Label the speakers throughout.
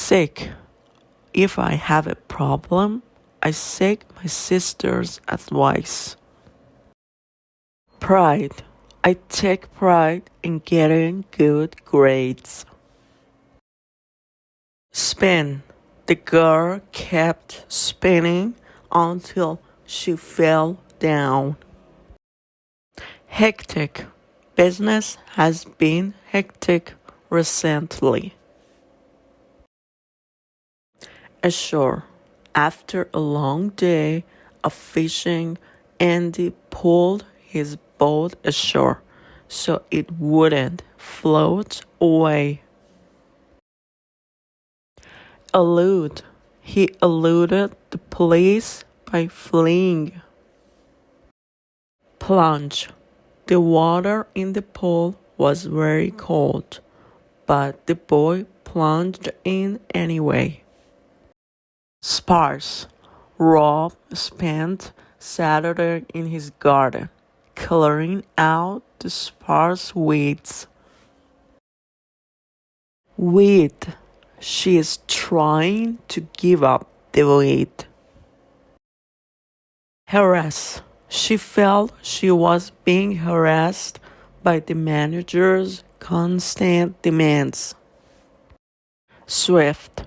Speaker 1: Sick. If I have a problem, I seek my sister's advice. Pride. I take pride in getting good grades. Spin. The girl kept spinning until she fell down. Hectic. Business has been hectic recently. Ashore. After a long day of fishing, Andy pulled his boat ashore so it wouldn't float away. Elude. He eluded the police by fleeing. Plunge. The water in the pool was very cold, but the boy plunged in anyway. Sparse. Rob spent Saturday in his garden, clearing out the sparse weeds. Weed. She is trying to give up the weed. Harass. She felt she was being harassed by the manager's constant demands. Swift.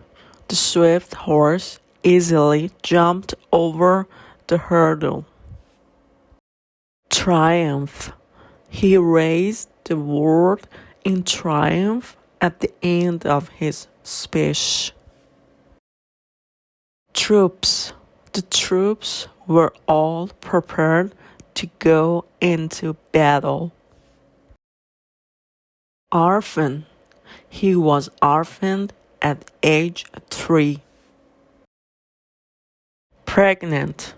Speaker 1: The swift horse easily jumped over the hurdle. Triumph. He raised the word in triumph at the end of his speech. Troops. The troops were all prepared to go into battle. Orphan. He was orphaned at age 3. Pregnant.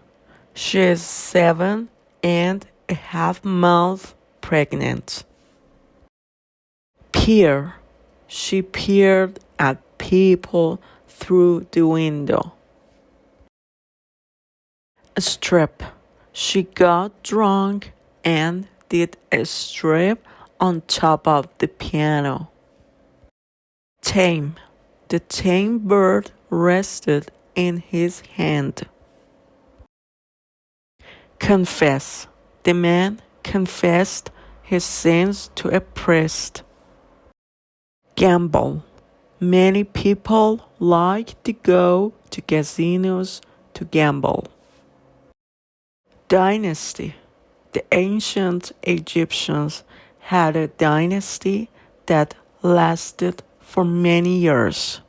Speaker 1: She is 7.5 months pregnant. Peer. She peered at people through the window. A strip. She got drunk and did a strip on top of the piano. Tame. The tame bird rested in his hand. Confess. The man confessed his sins to a priest. Gamble. Many people like to go to casinos to gamble. Dynasty. The ancient Egyptians had a dynasty that lasted for many years.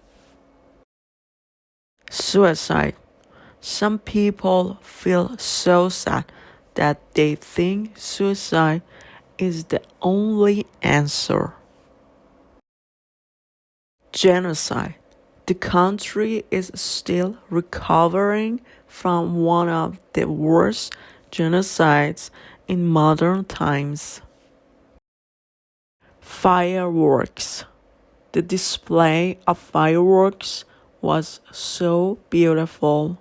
Speaker 1: Suicide. Some people feel so sad that they think suicide is the only answer. Genocide. The country is still recovering from one of the worst genocides in modern times. Fireworks. The display of fireworks was so beautiful.